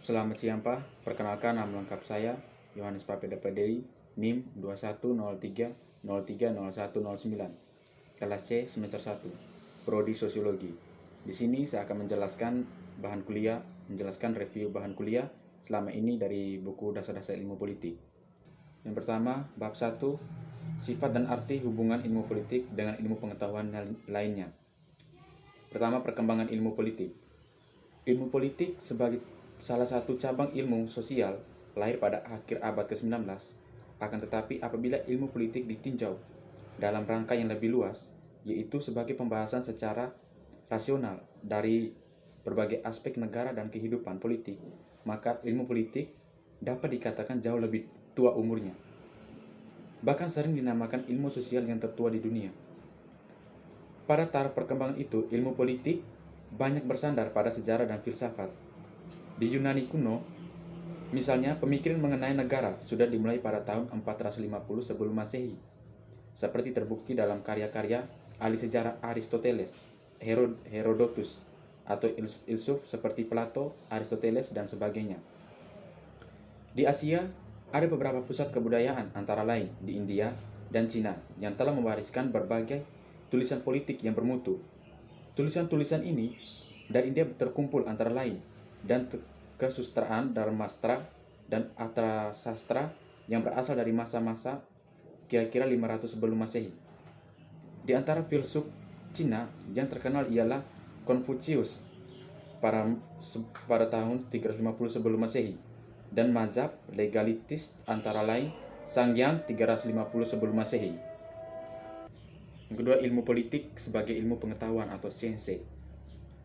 Selamat siang Pak, perkenalkan nama lengkap saya Yohanes Papeda PDI, NIM 2103030109, kelas C semester 1, Prodi Sosiologi. Di sini saya akan menjelaskan review bahan kuliah selama ini dari buku Dasar-Dasar Ilmu Politik. Yang pertama, bab 1, sifat dan arti hubungan ilmu politik dengan ilmu pengetahuan lainnya. Pertama, perkembangan ilmu politik. Ilmu politik sebagai salah satu cabang ilmu sosial lahir pada akhir abad ke-19, akan tetapi apabila ilmu politik ditinjau dalam rangka yang lebih luas, yaitu sebagai pembahasan secara rasional dari berbagai aspek negara dan kehidupan politik, maka ilmu politik dapat dikatakan jauh lebih tua umurnya. Bahkan sering dinamakan ilmu sosial yang tertua di dunia. Pada taraf perkembangan itu, ilmu politik banyak bersandar pada sejarah dan filsafat. Di Yunani kuno, misalnya, pemikiran mengenai negara sudah dimulai pada tahun 450 sebelum Masehi, seperti terbukti dalam karya-karya ahli sejarah Aristoteles, Herodotus, atau filsuf seperti Plato, Aristoteles, dan sebagainya. Di Asia, ada beberapa pusat kebudayaan antara lain di India dan Cina yang telah mewariskan berbagai tulisan politik yang bermutu. Tulisan-tulisan ini dari India terkumpul antara lain dan kesusastraan Dharmastra dan Arthasastra yang berasal dari masa-masa kira-kira 500 sebelum Masehi. Di antara filsuf Cina yang terkenal ialah Confucius pada tahun 350 sebelum Masehi dan mazhab legalitis antara lain Sangyang 350 sebelum Masehi. Yang kedua, ilmu politik sebagai ilmu pengetahuan atau sains.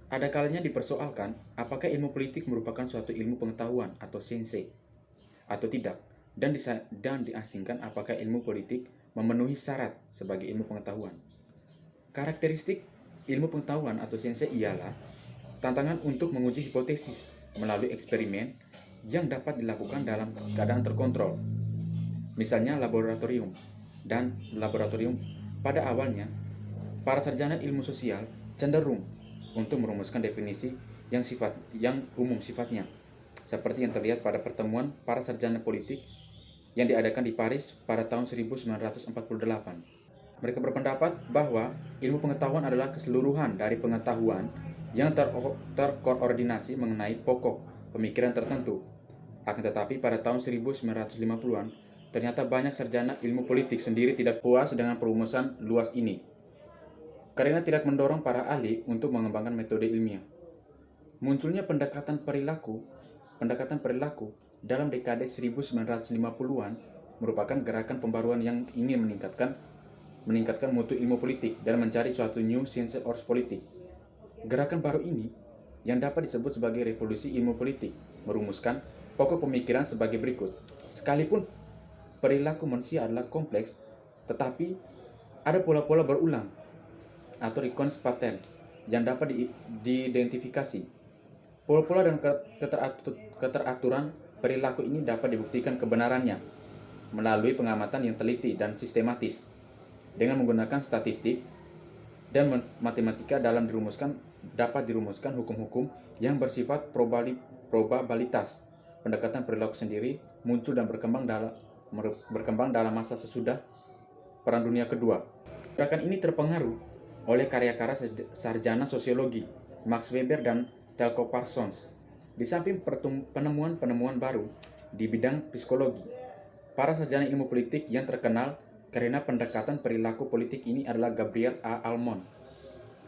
Ada kalanya dipersoalkan apakah ilmu politik merupakan suatu ilmu pengetahuan atau sains atau tidak, dan diasingkan apakah ilmu politik memenuhi syarat sebagai ilmu pengetahuan. Karakteristik ilmu pengetahuan atau sains ialah tantangan untuk menguji hipotesis melalui eksperimen yang dapat dilakukan dalam keadaan terkontrol, misalnya laboratorium. Pada awalnya, para sarjana ilmu sosial cenderung untuk merumuskan definisi yang umum sifatnya, seperti yang terlihat pada pertemuan para sarjana politik yang diadakan di Paris pada tahun 1948. Mereka berpendapat bahwa ilmu pengetahuan adalah keseluruhan dari pengetahuan yang terkoordinasi mengenai pokok pemikiran tertentu. Akan tetapi pada tahun 1950-an, ternyata banyak sarjana ilmu politik sendiri tidak puas dengan perumusan luas ini, karena tidak mendorong para ahli untuk mengembangkan metode ilmiah. Munculnya pendekatan perilaku dalam dekade 1950-an merupakan gerakan pembaruan yang ingin meningkatkan mutu ilmu politik dan mencari suatu new science or politik. Gerakan baru ini, yang dapat disebut sebagai revolusi ilmu politik, merumuskan pokok pemikiran sebagai berikut. Sekalipun perilaku manusia adalah kompleks, tetapi ada pola-pola berulang atau recurrence patterns yang dapat diidentifikasi. Pola-pola dan keteraturan perilaku ini dapat dibuktikan kebenarannya melalui pengamatan yang teliti dan sistematis dengan menggunakan statistik dan matematika. Dapat dirumuskan hukum-hukum yang bersifat probabilitas. Pendekatan perilaku sendiri muncul dan berkembang dalam masa sesudah Perang Dunia Kedua. Gerakan ini terpengaruh oleh karya-karya sarjana sosiologi Max Weber dan Telco Parsons. Di samping penemuan-penemuan baru di bidang psikologi, para sarjana ilmu politik yang terkenal karena pendekatan perilaku politik ini adalah Gabriel A. Almond,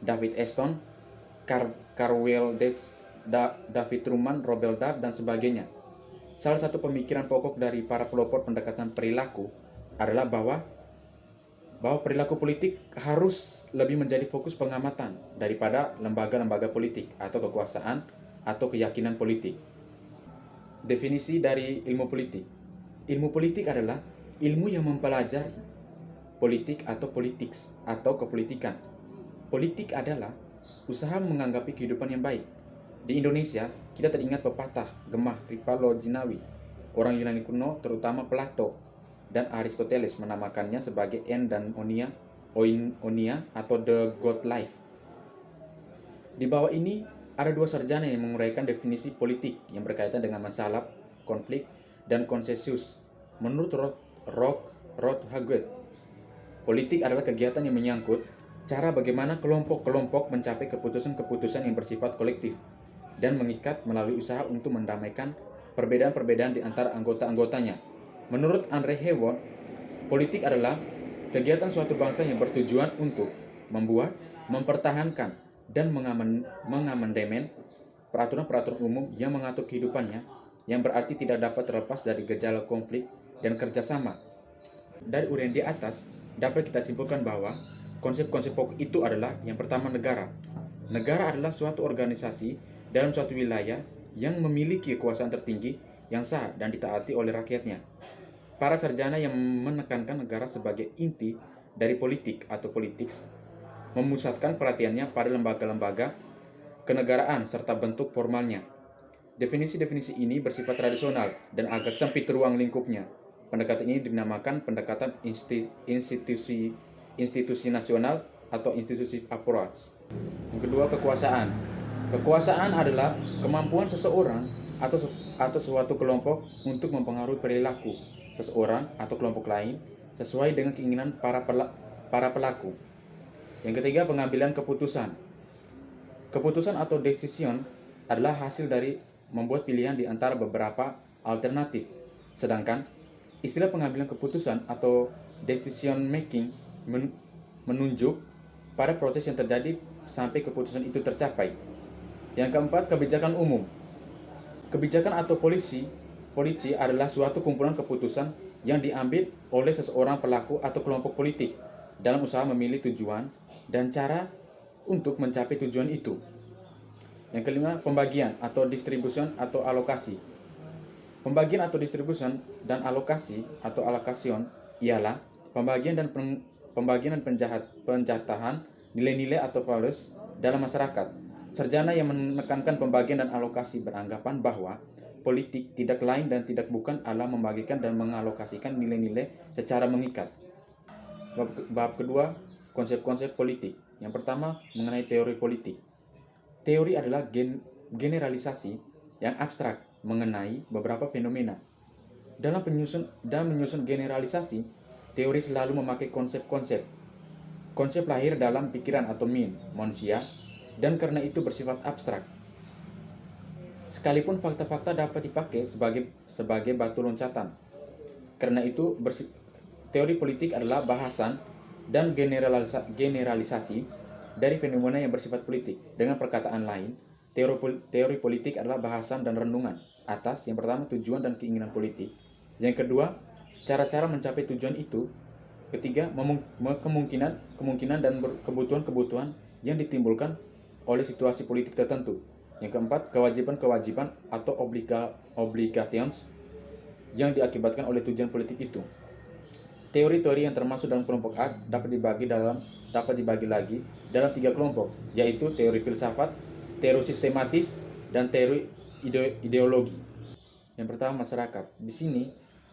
David Eston, Carwell Davis, David Truman, Robert Dart, dan sebagainya. Salah satu pemikiran pokok dari para pelopor pendekatan perilaku adalah bahwa perilaku politik harus lebih menjadi fokus pengamatan daripada lembaga-lembaga politik atau kekuasaan atau keyakinan politik. Definisi dari ilmu politik. Ilmu politik adalah ilmu yang mempelajari politik atau politics atau kepolitikan. Politik adalah usaha menganggapi kehidupan yang baik. Di Indonesia, kita teringat pepatah gemah Ripalojinawi. Orang Yunani kuno, terutama Plato dan Aristoteles, menamakannya sebagai En dan Onia atau the God Life. Di bawah ini Ada dua sarjana yang menguraikan definisi politik yang berkaitan dengan masalah, konflik, dan konsensus. Menurut Rothhaget, politik adalah kegiatan yang menyangkut cara bagaimana kelompok-kelompok mencapai keputusan-keputusan yang bersifat kolektif dan mengikat melalui usaha untuk mendamaikan perbedaan-perbedaan di antara anggota-anggotanya. Menurut Andre Hewon, politik adalah kegiatan suatu bangsa yang bertujuan untuk membuat, mempertahankan, dan mengamandemen peraturan-peraturan umum yang mengatur kehidupannya, yang berarti tidak dapat terlepas dari gejala konflik dan kerjasama. Dari uraian di atas, dapat kita simpulkan bahwa konsep-konsep pokok itu adalah yang pertama negara. Negara adalah suatu organisasi dalam suatu wilayah yang memiliki kekuasaan tertinggi yang sah dan ditaati oleh rakyatnya. Para sarjana yang menekankan negara sebagai inti dari politik atau politics memusatkan perhatiannya pada lembaga-lembaga kenegaraan serta bentuk formalnya. Definisi-definisi ini bersifat tradisional dan agak sempit ruang lingkupnya. Pendekatan ini dinamakan pendekatan institusi nasional atau institusi approach. Yang kedua, kekuasaan. Kekuasaan adalah kemampuan seseorang atau suatu kelompok untuk mempengaruhi perilaku seseorang atau kelompok lain sesuai dengan keinginan para pelaku. Yang ketiga, pengambilan keputusan. Keputusan atau decision adalah hasil dari membuat pilihan di antara beberapa alternatif. Sedangkan istilah pengambilan keputusan atau decision making menunjuk pada proses yang terjadi sampai keputusan itu tercapai. Yang keempat, kebijakan umum. Kebijakan atau polisi adalah suatu kumpulan keputusan yang diambil oleh seseorang pelaku atau kelompok politik dalam usaha memilih tujuan dan cara untuk mencapai tujuan itu. Yang kelima, pembagian atau distribution atau alokasi. Pembagian atau distribution dan alokasi atau allocation ialah pembagian dan penjatahan nilai-nilai atau values dalam masyarakat. Sarjana yang menekankan pembagian dan alokasi beranggapan bahwa politik tidak lain dan tidak bukan adalah membagikan dan mengalokasikan nilai-nilai secara mengikat. Bab kedua, konsep-konsep politik. Yang pertama, mengenai teori politik. Teori adalah generalisasi yang abstrak mengenai beberapa fenomena. Dalam menyusun generalisasi, teori selalu memakai konsep-konsep. Konsep lahir dalam pikiran atau manusia, dan karena itu bersifat abstrak. Sekalipun fakta-fakta dapat dipakai sebagai batu loncatan. Karena itu, teori politik adalah bahasan dan generalisasi dari fenomena yang bersifat politik. Dengan perkataan lain, teori politik adalah bahasan dan renungan atas yang pertama tujuan dan keinginan politik. Yang kedua, cara-cara mencapai tujuan itu. Ketiga, kemungkinan dan kebutuhan-kebutuhan yang ditimbulkan oleh situasi politik tertentu. Yang keempat, kewajiban-kewajiban atau obligations yang diakibatkan oleh tujuan politik itu. Teori-teori yang termasuk dalam kelompok A dapat dibagi lagi dalam 3 kelompok, yaitu teori filsafat, teori sistematis, dan teori ideologi. Yang pertama, masyarakat. Di sini,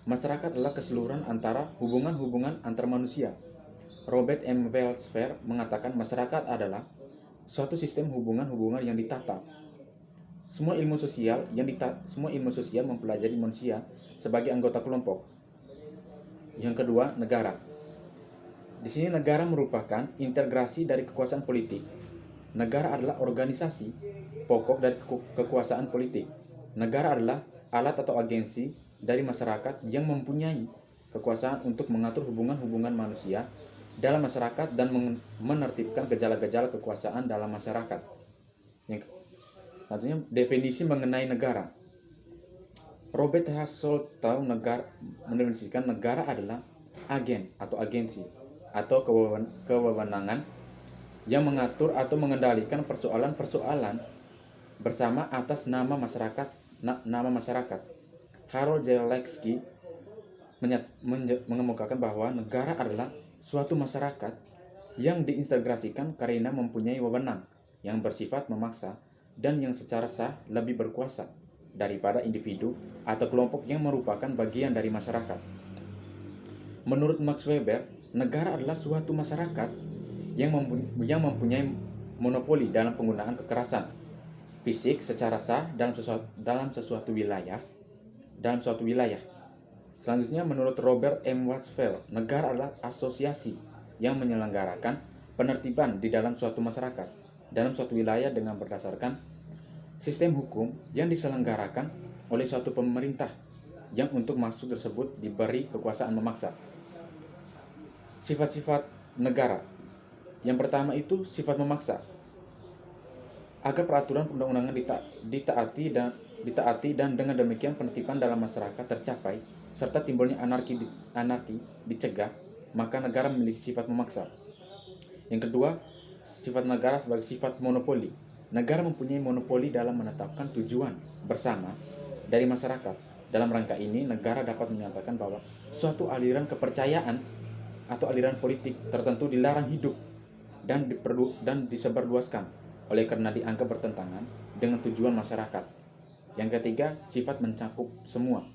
masyarakat adalah keseluruhan antara hubungan-hubungan antar manusia. Robert M. Welsfer mengatakan masyarakat adalah suatu sistem hubungan-hubungan yang ditata. Semua ilmu sosial mempelajari manusia sebagai anggota kelompok. Yang kedua, negara. Di sini negara merupakan integrasi dari kekuasaan politik. Negara adalah organisasi pokok dari kekuasaan politik. Negara adalah alat atau agensi dari masyarakat yang mempunyai kekuasaan untuk mengatur hubungan-hubungan manusia dalam masyarakat dan menertibkan gejala-gejala kekuasaan dalam masyarakat. Yang selanjutnya, definisi mengenai negara. Robert H. Soltau mendefinisikan negara adalah agen atau agensi atau kewenangan yang mengatur atau mengendalikan persoalan-persoalan bersama atas nama masyarakat. Harold Zelensky mengemukakan bahwa negara adalah suatu masyarakat yang diintegrasikan karena mempunyai wewenang yang bersifat memaksa dan yang secara sah lebih berkuasa daripada individu atau kelompok yang merupakan bagian dari masyarakat. Menurut Max Weber, negara adalah suatu masyarakat yang mempunyai monopoli dalam penggunaan kekerasan. fisik secara sah dalam sesuatu wilayah. Selanjutnya, menurut Robert M. Watsfeld, negara adalah asosiasi yang menyelenggarakan penertiban di dalam suatu masyarakat, dalam suatu wilayah dengan berdasarkan sistem hukum yang diselenggarakan oleh suatu pemerintah yang untuk maksud tersebut diberi kekuasaan memaksa. Sifat-sifat negara. Yang pertama itu sifat memaksa. Agar peraturan perundang-undangan ditaati dan dengan demikian penertiban dalam masyarakat tercapai serta timbulnya anarki dicegah, maka negara memiliki sifat memaksa. Yang kedua, sifat negara sebagai sifat monopoli. Negara mempunyai monopoli dalam menetapkan tujuan bersama dari masyarakat. Dalam rangka ini, negara dapat menyatakan bahwa suatu aliran kepercayaan atau aliran politik tertentu dilarang hidup dan disebarluaskan oleh karena dianggap bertentangan dengan tujuan masyarakat. Yang ketiga, sifat mencakup semua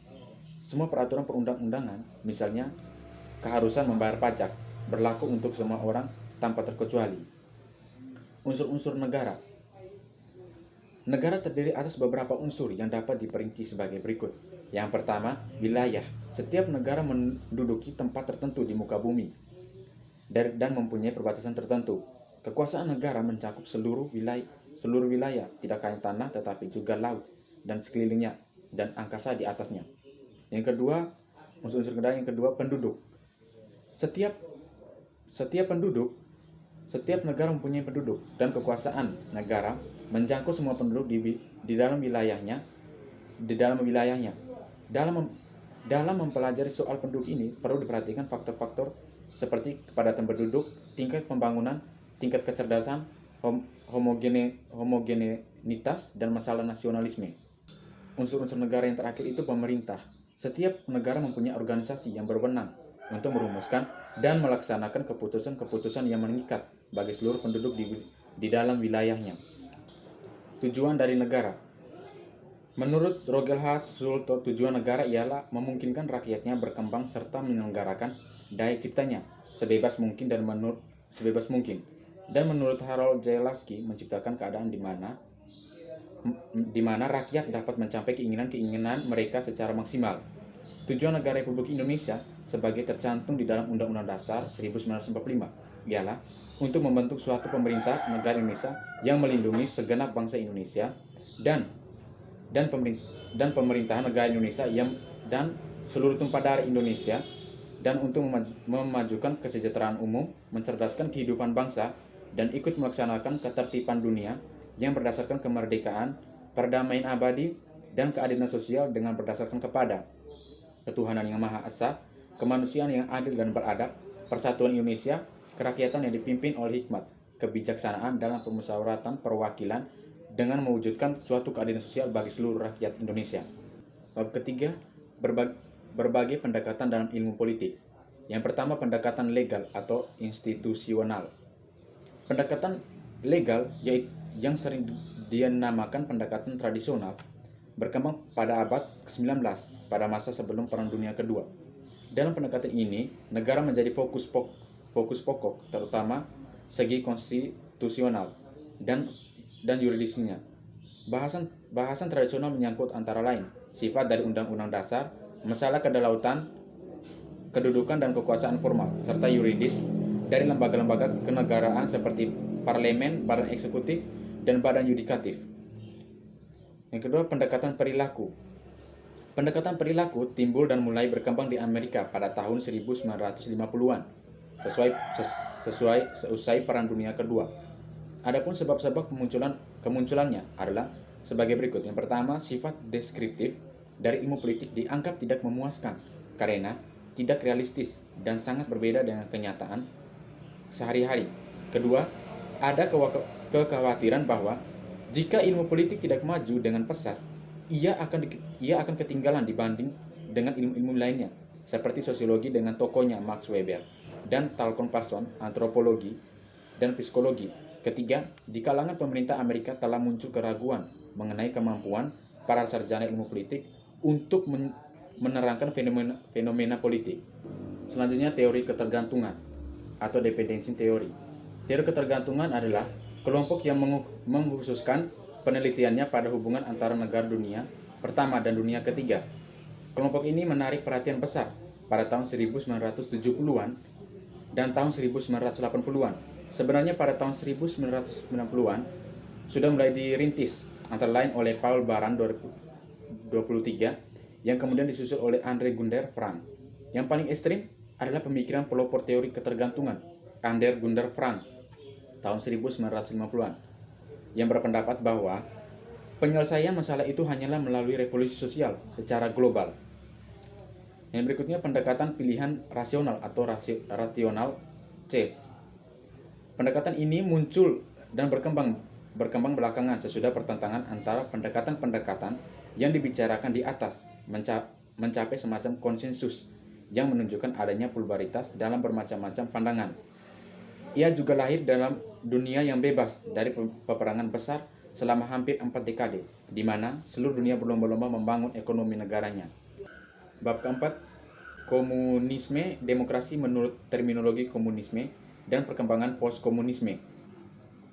peraturan perundang-undangan, misalnya keharusan membayar pajak, berlaku untuk semua orang tanpa terkecuali. Unsur-unsur negara. Negara terdiri atas beberapa unsur yang dapat diperinci sebagai berikut. Yang pertama, wilayah. Setiap negara menduduki tempat tertentu di muka bumi dan mempunyai perbatasan tertentu. Kekuasaan negara mencakup seluruh wilayah, tidak hanya tanah tetapi juga laut dan sekelilingnya dan angkasa di atasnya. Yang kedua, unsur-unsur negara yang kedua, penduduk. Setiap negara mempunyai penduduk dan kekuasaan negara menjangkau semua penduduk di dalam wilayahnya. Dalam mempelajari soal penduduk ini perlu diperhatikan faktor-faktor seperti kepadatan penduduk, tingkat pembangunan, tingkat kecerdasan, homogenitas, dan masalah nasionalisme. Unsur-unsur negara yang terakhir itu pemerintah. Setiap negara mempunyai organisasi yang berwenang untuk merumuskan dan melaksanakan keputusan-keputusan yang mengikat bagi seluruh penduduk di dalam wilayahnya. Tujuan dari negara. Menurut Roger H. Schulte, tujuan negara ialah memungkinkan rakyatnya berkembang serta menyelenggarakan daya ciptanya sebebas mungkin. Dan menurut Harold J. Lasky, menciptakan keadaan di mana rakyat dapat mencapai keinginan-keinginan mereka secara maksimal. Tujuan negara Republik Indonesia sebagai tercantum di dalam Undang-Undang Dasar 1945 ialah untuk membentuk suatu pemerintah negara Indonesia yang melindungi segenap bangsa Indonesia dan pemerintahan negara Indonesia dan seluruh tumpah darah Indonesia, dan untuk memajukan kesejahteraan umum, mencerdaskan kehidupan bangsa, dan ikut melaksanakan ketertiban dunia yang berdasarkan kemerdekaan, perdamaian abadi, dan keadilan sosial dengan berdasarkan kepada ketuhanan yang Maha Esa, kemanusiaan yang adil dan beradab, persatuan Indonesia, kerakyatan yang dipimpin oleh hikmat, kebijaksanaan dalam pemusyawaratan perwakilan dengan mewujudkan suatu keadilan sosial bagi seluruh rakyat Indonesia. Bab ketiga, berbagai pendekatan dalam ilmu politik. Yang pertama, pendekatan legal atau institusional. Pendekatan legal yang sering dinamakan pendekatan tradisional berkembang pada abad ke-19 pada masa sebelum Perang Dunia Kedua. Dalam pendekatan ini, negara menjadi fokus pokok, terutama segi konstitusional dan yuridisnya. Bahasan tradisional menyangkut antara lain sifat dari Undang-Undang Dasar, masalah kedaulatan, kedudukan dan kekuasaan formal, serta yuridis dari lembaga-lembaga kenegaraan seperti parlemen, badan eksekutif, dan badan yudikatif. Yang kedua, pendekatan perilaku. Pendekatan perilaku timbul dan mulai berkembang di Amerika pada tahun 1950-an, seusai Perang Dunia Kedua. Adapun sebab-sebab kemunculannya adalah sebagai berikut. Yang pertama, sifat deskriptif dari ilmu politik dianggap tidak memuaskan karena tidak realistis dan sangat berbeda dengan kenyataan sehari-hari. Kedua, ada kekhawatiran bahwa jika ilmu politik tidak maju dengan pesat, ia akan ketinggalan dibanding dengan ilmu-ilmu lainnya, seperti sosiologi dengan tokohnya Max Weber dan Talcott Parsons, antropologi dan psikologi. Ketiga, di kalangan pemerintah Amerika telah muncul keraguan mengenai kemampuan para sarjana ilmu politik untuk menerangkan fenomena politik. Selanjutnya, teori ketergantungan atau dependency theory. Teori ketergantungan adalah kelompok yang mengkhususkan penelitiannya pada hubungan antara negara dunia pertama dan dunia ketiga. Kelompok ini menarik perhatian besar pada tahun 1970-an dan tahun 1980-an. Sebenarnya pada tahun 1990-an sudah mulai dirintis, antara lain oleh Paul Baran 2023 yang kemudian disusul oleh Andre Gunder Frank. Yang paling ekstrim adalah pemikiran pelopor teori ketergantungan Andre Gunder Frank tahun 1950-an yang berpendapat bahwa penyelesaian masalah itu hanyalah melalui revolusi sosial secara global. Yang berikutnya pendekatan pilihan rasional atau rational choice. Pendekatan ini muncul dan berkembang belakangan sesudah pertentangan antara pendekatan-pendekatan yang dibicarakan di atas mencapai semacam konsensus yang menunjukkan adanya pluralitas dalam bermacam-macam pandangan. Ia juga lahir dalam dunia yang bebas dari peperangan besar selama hampir 4 dekade, di mana seluruh dunia berlomba-lomba membangun ekonomi negaranya. Bab keempat, komunisme, demokrasi menurut terminologi komunisme, dan perkembangan postkomunisme.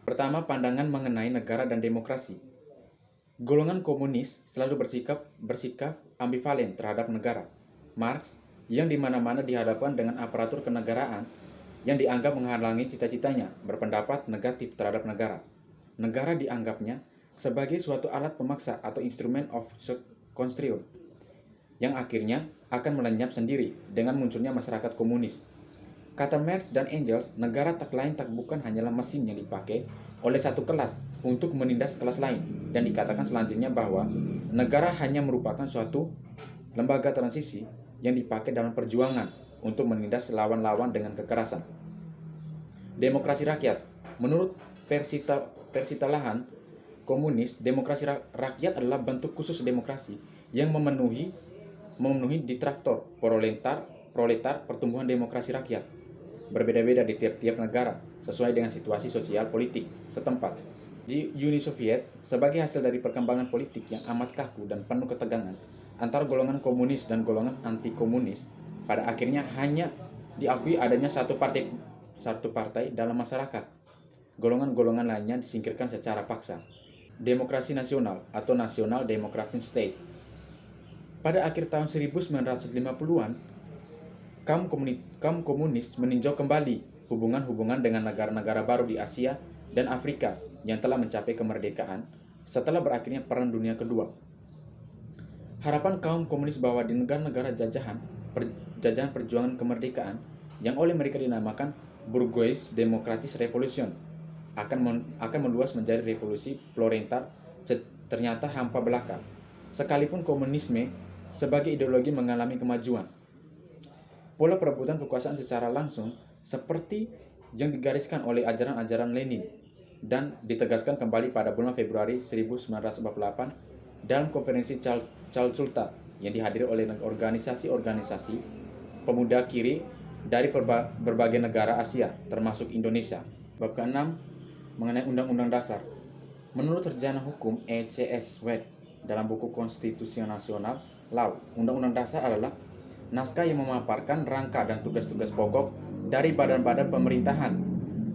Pertama, pandangan mengenai negara dan demokrasi. Golongan komunis selalu bersikap ambivalen terhadap negara. Marx, yang di mana-mana dihadapkan dengan aparatur kenegaraan yang dianggap menghalangi cita-citanya, berpendapat negatif terhadap negara. Negara dianggapnya sebagai suatu alat pemaksa atau instrument of control yang akhirnya akan melenyap sendiri dengan munculnya masyarakat komunis. Kata Marx dan Engels, negara tak lain tak bukan hanyalah mesin yang dipakai oleh satu kelas untuk menindas kelas lain, dan dikatakan selanjutnya bahwa negara hanya merupakan suatu lembaga transisi yang dipakai dalam perjuangan untuk menindas lawan-lawan dengan kekerasan. Demokrasi rakyat. Menurut Persitalahan komunis, demokrasi rakyat adalah bentuk khusus demokrasi yang memenuhi ditraktor proletar pertumbuhan demokrasi rakyat. Berbeda-beda di tiap-tiap negara sesuai dengan situasi sosial politik setempat. Di Uni Soviet, sebagai hasil dari perkembangan politik yang amat kaku dan penuh ketegangan antara golongan komunis dan golongan anti-komunis, pada akhirnya hanya diakui adanya satu partai dalam masyarakat. Golongan-golongan lainnya disingkirkan secara paksa. Demokrasi nasional atau National Democratic State. Pada akhir tahun 1950-an, kaum komunis meninjau kembali hubungan-hubungan dengan negara-negara baru di Asia dan Afrika yang telah mencapai kemerdekaan setelah berakhirnya Perang Dunia Kedua. Harapan kaum komunis bahwa di negara-negara jajahan perjuangan kemerdekaan yang oleh mereka dinamakan Bourgeois Democratic Revolution akan meluas menjadi revolusi proletar ternyata hampa belaka. Sekalipun komunisme sebagai ideologi mengalami kemajuan, pola perebutan kekuasaan secara langsung seperti yang digariskan oleh ajaran-ajaran Lenin dan ditegaskan kembali pada bulan Februari 1948 dalam konferensi Calcutta yang dihadiri oleh organisasi-organisasi pemuda kiri dari berbagai negara Asia termasuk Indonesia. Bab ke-6 mengenai Undang-Undang Dasar. Menurut Sarjana Hukum E.C.S. Wade dalam buku Konstitusi Nasional Law, Undang-Undang Dasar adalah naskah yang memaparkan rangka dan tugas-tugas pokok dari badan-badan pemerintahan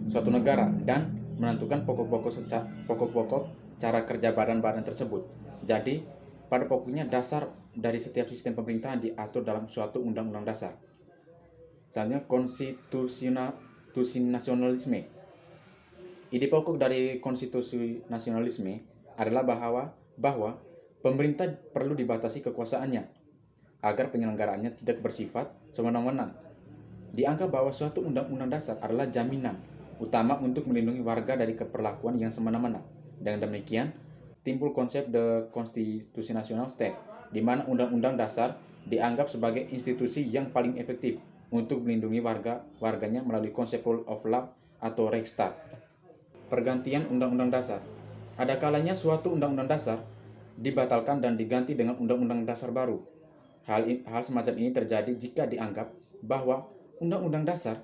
suatu negara dan menentukan pokok-pokok cara kerja badan-badan tersebut. Jadi, pada pokoknya dasar dari setiap sistem pemerintahan diatur dalam suatu undang-undang dasar. Selanjutnya, konstitusi nasionalisme. Ide pokok dari konstitusi nasionalisme adalah bahwa pemerintah perlu dibatasi kekuasaannya agar penyelenggaraannya tidak bersifat sewenang-wenang. Dianggap bahwa suatu undang-undang dasar adalah jaminan utama untuk melindungi warga dari keperlakuan yang semena-mena. Dengan demikian, timbul konsep the constitutional state, di mana undang-undang dasar dianggap sebagai institusi yang paling efektif untuk melindungi warganya melalui konsep rule of law atau Rechtsstaat. Pergantian undang-undang dasar. Ada kalanya suatu undang-undang dasar dibatalkan dan diganti dengan undang-undang dasar baru. Hal semacam ini terjadi jika dianggap bahwa undang-undang dasar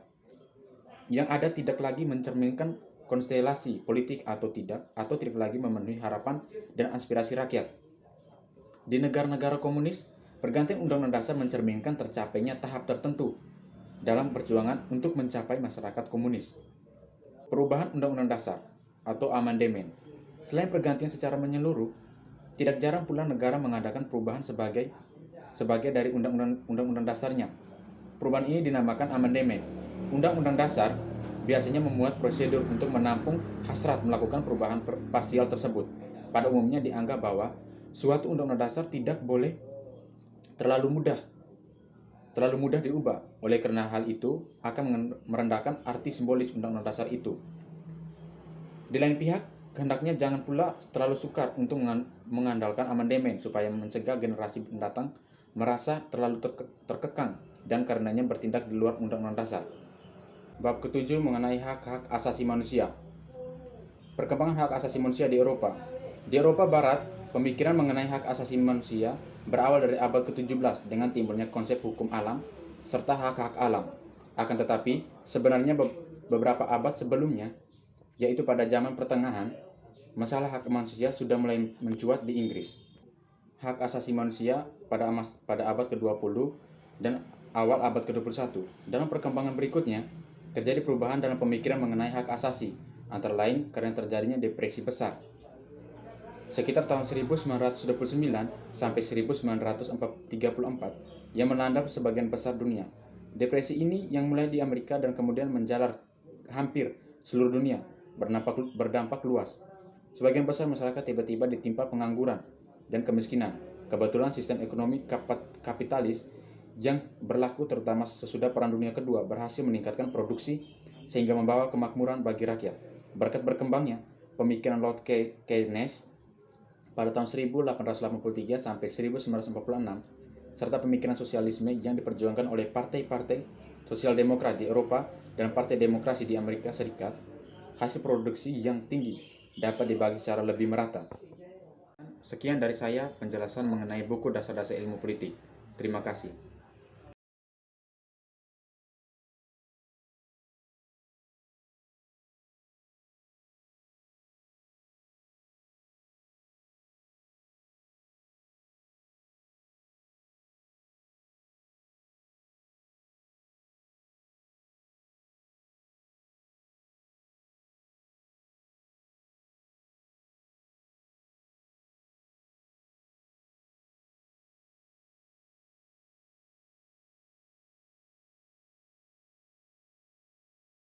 yang ada tidak lagi mencerminkan konstelasi politik atau tidak lagi memenuhi harapan dan aspirasi rakyat. Di negara-negara komunis, pergantian undang-undang dasar mencerminkan tercapainya tahap tertentu dalam perjuangan untuk mencapai masyarakat komunis. Perubahan Undang-Undang Dasar atau amandemen Selain pergantian secara menyeluruh, tidak jarang pula negara mengadakan perubahan sebagai dari undang-undang dasarnya. Perubahan ini dinamakan amandemen. Undang-undang dasar biasanya memuat prosedur untuk menampung hasrat melakukan perubahan parsial tersebut. Pada umumnya dianggap bahwa suatu undang-undang dasar tidak boleh terlalu mudah diubah. Oleh karena hal itu akan merendahkan arti simbolis undang-undang dasar itu. Di lain pihak, hendaknya jangan pula terlalu sukar untuk mengandalkan amandemen supaya mencegah generasi mendatang merasa terlalu terkekang dan karenanya bertindak di luar undang-undang dasar. Bab ke-7 mengenai hak-hak asasi manusia. Perkembangan hak asasi manusia di Eropa. Di Eropa Barat, pemikiran mengenai hak asasi manusia berawal dari abad ke-17 dengan timbulnya konsep hukum alam serta hak-hak alam. Akan tetapi, sebenarnya beberapa abad sebelumnya, yaitu pada zaman pertengahan, masalah hak manusia sudah mulai mencuat di Inggris. Hak asasi manusia pada abad ke-20 dan awal abad ke-21. Dalam perkembangan berikutnya, terjadi perubahan dalam pemikiran mengenai hak asasi, antara lain karena terjadinya depresi besar. Sekitar tahun 1929 sampai 1934 yang melanda sebagian besar dunia. Depresi ini yang mulai di Amerika dan kemudian menjalar hampir seluruh dunia, berdampak luas. Sebagian besar masyarakat tiba-tiba ditimpa pengangguran dan kemiskinan. Kebetulan sistem ekonomi kapitalis yang berlaku terutama sesudah Perang Dunia Kedua berhasil meningkatkan produksi sehingga membawa kemakmuran bagi rakyat. Berkat berkembangnya pemikiran Lord Keynes pada tahun 1883 sampai 1946 serta pemikiran sosialisme yang diperjuangkan oleh partai-partai sosial demokrat di Eropa dan partai demokrasi di Amerika Serikat, hasil produksi yang tinggi dapat dibagi secara lebih merata. Sekian dari saya penjelasan mengenai buku dasar-dasar ilmu politik. Terima kasih.